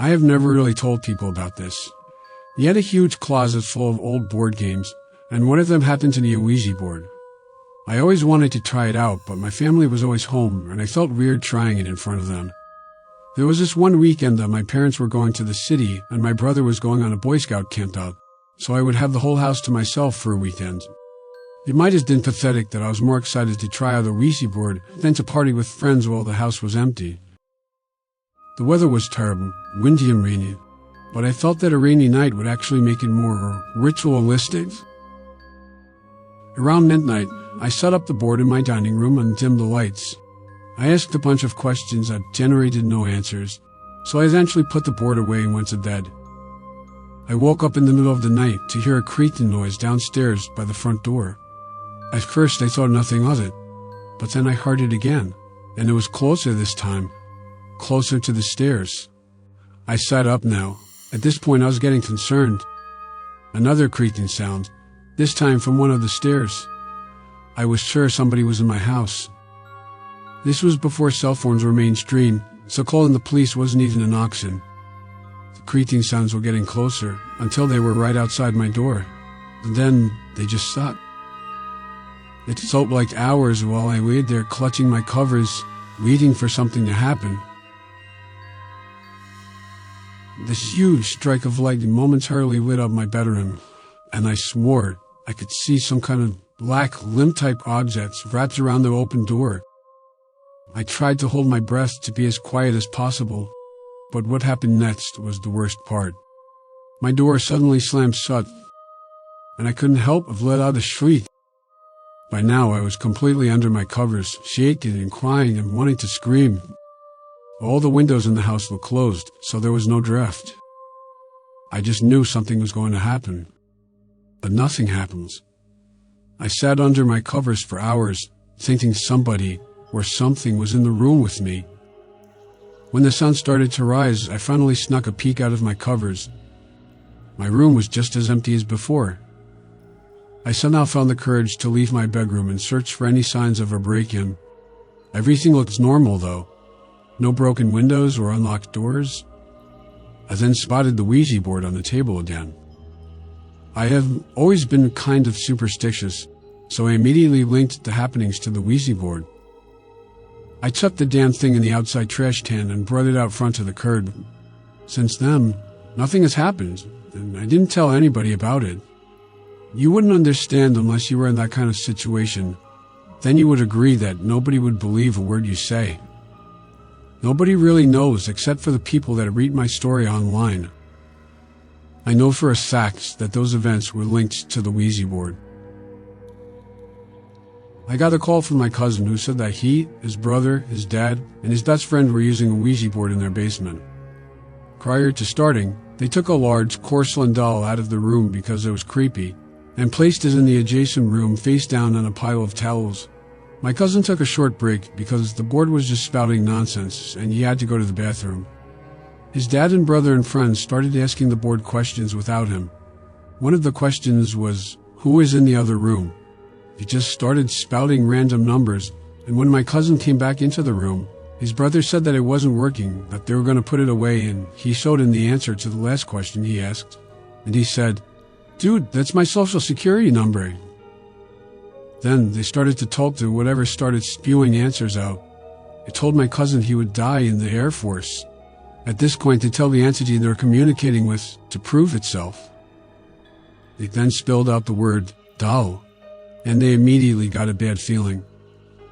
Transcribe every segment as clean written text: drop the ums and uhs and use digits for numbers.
I have never really told people about this. He had a huge closet full of old board games, and one of them happened to be a Ouija board. I always wanted to try it out, but my family was always home, and I felt weird trying it in front of them. There was this one weekend that my parents were going to the city, and my brother was going on a Boy Scout campout, so I would have the whole house to myself for a weekend. It might have been pathetic that I was more excited to try out the Ouija board than to party with friends while the house was empty. The weather was terrible, windy and rainy, but I felt that a rainy night would actually make it more ritualistic. Around midnight, I set up the board in my dining room and dimmed the lights. I asked a bunch of questions that generated no answers, so I eventually put the board away and went to bed. I woke up in the middle of the night to hear a creaking noise downstairs by the front door. At first I thought nothing of it, but then I heard it again, and it was closer this time, closer to the stairs. I sat up now. At this point I was getting concerned. Another creaking sound, this time from one of the stairs. I was sure somebody was in my house. This was before cell phones were mainstream, so calling the police wasn't even an option. The creaking sounds were getting closer, until they were right outside my door. And then they just stopped. It felt like hours while I laid there clutching my covers, waiting for something to happen. This huge strike of lightning momentarily lit up my bedroom, and I swore I could see some kind of black limb-type objects wrapped around the open door. I tried to hold my breath to be as quiet as possible, but what happened next was the worst part. My door suddenly slammed shut, and I couldn't help but let out a shriek. By now I was completely under my covers, shaking and crying and wanting to scream. All the windows in the house were closed, so there was no draft. I just knew something was going to happen. But nothing happens. I sat under my covers for hours, thinking somebody or something was in the room with me. When the sun started to rise, I finally snuck a peek out of my covers. My room was just as empty as before. I somehow found the courage to leave my bedroom and search for any signs of a break-in. Everything looked normal, though. No broken windows or unlocked doors. I then spotted the Ouija board on the table again. I have always been kind of superstitious, so I immediately linked the happenings to the Ouija board. I chucked the damn thing in the outside trash can and brought it out front to the curb. Since then, nothing has happened, and I didn't tell anybody about it. You wouldn't understand unless you were in that kind of situation. Then you would agree that nobody would believe a word you say. Nobody really knows except for the people that read my story online. I know for a fact that those events were linked to the Ouija board. I got a call from my cousin who said that he, his brother, his dad, and his best friend were using a Ouija board in their basement. Prior to starting, they took a large porcelain doll out of the room because it was creepy, and placed it in the adjacent room face down on a pile of towels. My cousin took a short break because the board was just spouting nonsense and he had to go to the bathroom. His dad and brother and friends started asking the board questions without him. One of the questions was, who is in the other room? He just started spouting random numbers, and when my cousin came back into the room, his brother said that it wasn't working, that they were going to put it away, and he showed him the answer to the last question he asked. And he said, "Dude, that's my social security number." Then they started to talk to whatever started spewing answers out. It told my cousin he would die in the Air Force. At this point, they tell the entity they're communicating with to prove itself. They then spelled out the word doll, and they immediately got a bad feeling.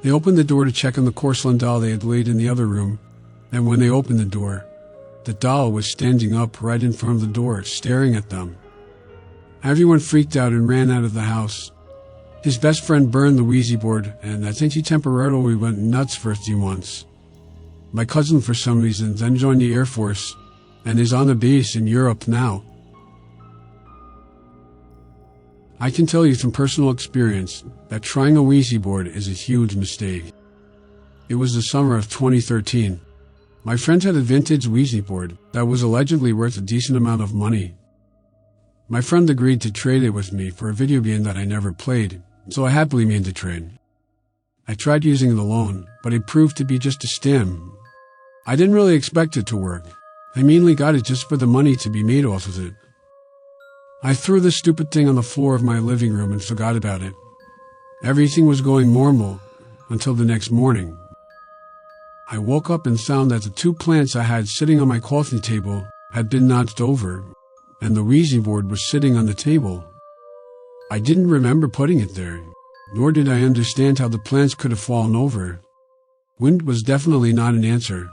They opened the door to check on the porcelain doll they had laid in the other room, and when they opened the door, the doll was standing up right in front of the door, staring at them. Everyone freaked out and ran out of the house. His best friend burned the Ouija board, and I think he temporarily went nuts for a few months. My cousin, for some reason, then joined the Air Force, and is on a base in Europe now. I can tell you from personal experience that trying a Ouija board is a huge mistake. It was the summer of 2013. My friend had a vintage Ouija board that was allegedly worth a decent amount of money. My friend agreed to trade it with me for a video game that I never played, so I happily made the trade. I tried using it alone, but it proved to be just a scam. I didn't really expect it to work. I mainly got it just for the money to be made off of it. I threw the stupid thing on the floor of my living room and forgot about it. Everything was going normal until the next morning. I woke up and found that the 2 plants I had sitting on my coffee table had been knocked over, and the Ouija board was sitting on the table. I didn't remember putting it there, nor did I understand how the plants could have fallen over. Wind was definitely not an answer.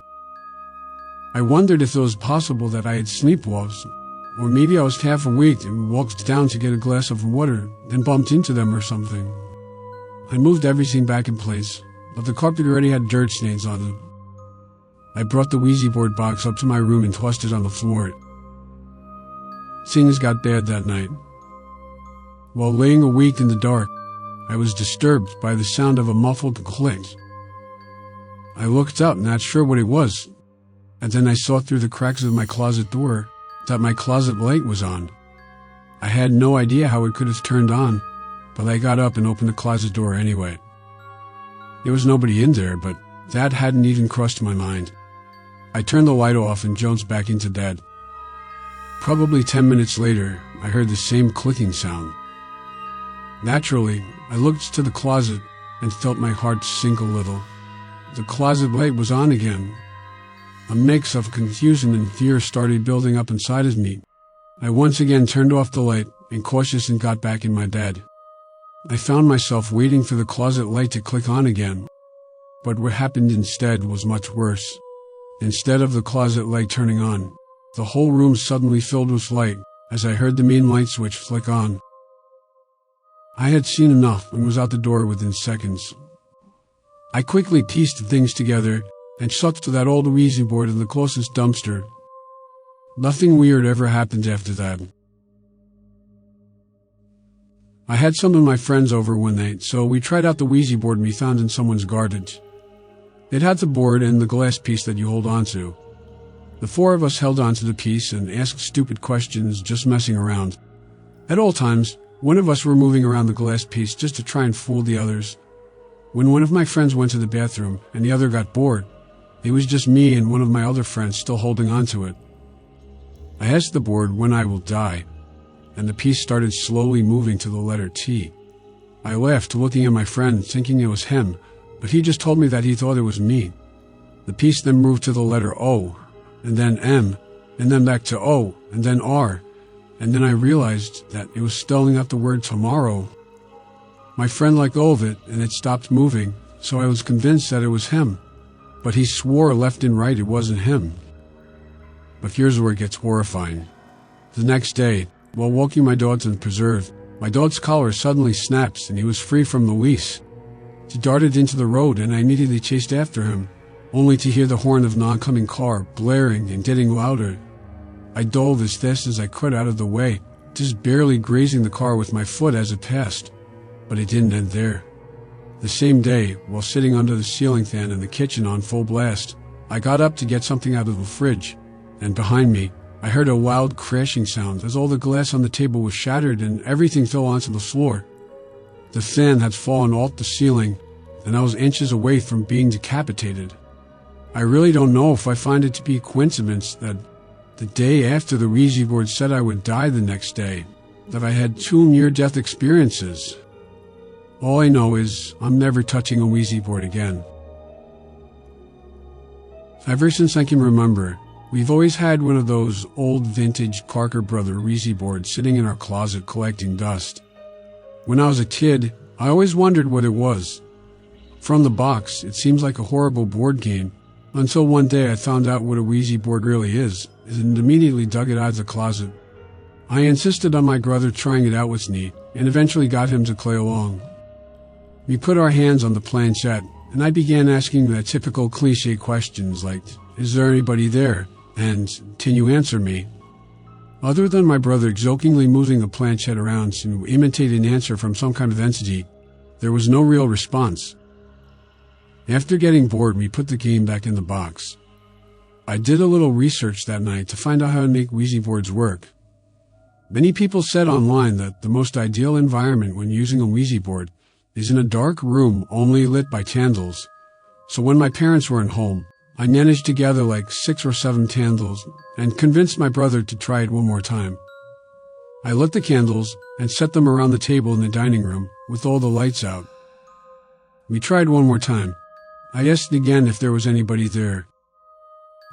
I wondered if it was possible that I had sleepwalked, or maybe I was half awake and walked down to get a glass of water, then bumped into them or something. I moved everything back in place, but the carpet already had dirt stains on it. I brought the Ouija board box up to my room and tossed it on the floor. Things got bad that night. While laying awake in the dark, I was disturbed by the sound of a muffled click. I looked up, not sure what it was, and then I saw through the cracks of my closet door that my closet light was on. I had no idea how it could have turned on, but I got up and opened the closet door anyway. There was nobody in there, but that hadn't even crossed my mind. I turned the light off and jumped back into bed. Probably 10 minutes later, I heard the same clicking sound. Naturally, I looked to the closet and felt my heart sink a little. The closet light was on again. A mix of confusion and fear started building up inside of me. I once again turned off the light and cautiously got back in my bed. I found myself waiting for the closet light to click on again. But what happened instead was much worse. Instead of the closet light turning on, the whole room suddenly filled with light as I heard the main light switch flick on. I had seen enough and was out the door within seconds. I quickly pieced things together and chucked that old Ouija board in the closest dumpster. Nothing weird ever happened after that. I had some of my friends over one night, so we tried out the Ouija board we found in someone's garbage. It had the board and the glass piece that you hold onto. The 4 of us held onto the piece and asked stupid questions, just messing around. At all times, one of us were moving around the glass piece just to try and fool the others. When one of my friends went to the bathroom and the other got bored, it was just me and one of my other friends still holding onto it. I asked the board when I will die, and the piece started slowly moving to the letter T. I laughed, looking at my friend, thinking it was him, but he just told me that he thought it was me. The piece then moved to the letter O, and then M, and then back to O, and then R, and then I realized that it was spelling out the word tomorrow. My friend let go of it, and it stopped moving, so I was convinced that it was him, but he swore left and right it wasn't him. But here's where it gets horrifying. The next day, while walking my dog to the preserve, my dog's collar suddenly snapped and he was free from the leash. He darted into the road and I immediately chased after him, only to hear the horn of an oncoming car blaring and getting louder. I dove as fast as I could out of the way, just barely grazing the car with my foot as it passed. But it didn't end there. The same day, while sitting under the ceiling fan in the kitchen on full blast, I got up to get something out of the fridge, and behind me, I heard a loud crashing sound as all the glass on the table was shattered and everything fell onto the floor. The fan had fallen off the ceiling, and I was inches away from being decapitated. I really don't know if I find it to be a coincidence that the day after the Ouija board said I would die the next day, that I had 2 near-death experiences. All I know is I'm never touching a Ouija board again. Ever since I can remember, we've always had one of those old vintage Parker Brother Ouija boards sitting in our closet collecting dust. When I was a kid, I always wondered what it was. From the box, it seems like a horrible board game, until one day I found out what a Ouija board really is, and immediately dug it out of the closet. I insisted on my brother trying it out with me, and eventually got him to play along. We put our hands on the planchette, and I began asking the typical cliché questions like, "Is there anybody there?" and "Can you answer me?" Other than my brother jokingly moving the planchette around to imitate an answer from some kind of entity, there was no real response. After getting bored, we put the game back in the box. I did a little research that night to find out how to make Ouija boards work. Many people said online that the most ideal environment when using a Ouija board is in a dark room only lit by candles. So when my parents weren't home, I managed to gather like 6 or 7 candles and convinced my brother to try it one more time. I lit the candles and set them around the table in the dining room with all the lights out. We tried one more time. I asked again if there was anybody there.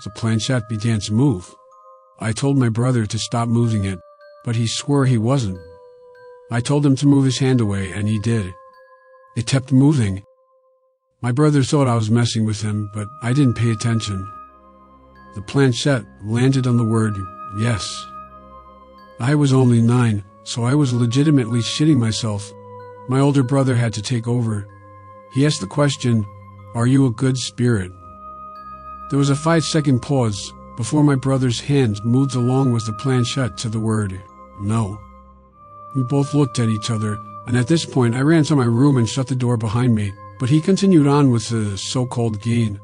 The planchette began to move. I told my brother to stop moving it, but he swore he wasn't. I told him to move his hand away, and he did. It kept moving. My brother thought I was messing with him, but I didn't pay attention. The planchette landed on the word yes. I was only 9, so I was legitimately shitting myself. My older brother had to take over. He asked the question, "Are you a good spirit?" There was a 5-second pause before my brother's hand moved along with the planchette to the word no. We both looked at each other, and at this point I ran to my room and shut the door behind me, but he continued on with the so-called game.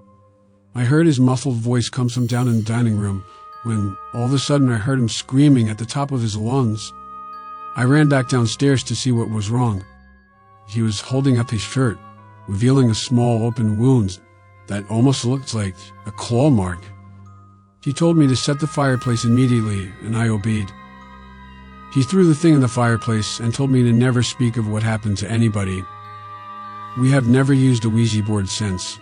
I heard his muffled voice come from down in the dining room, when all of a sudden I heard him screaming at the top of his lungs. I ran back downstairs to see what was wrong. He was holding up his shirt, revealing a small open wound that almost looked like a claw mark. He told me to set the fireplace immediately, and I obeyed. He threw the thing in the fireplace and told me to never speak of what happened to anybody. We have never used a Ouija board since.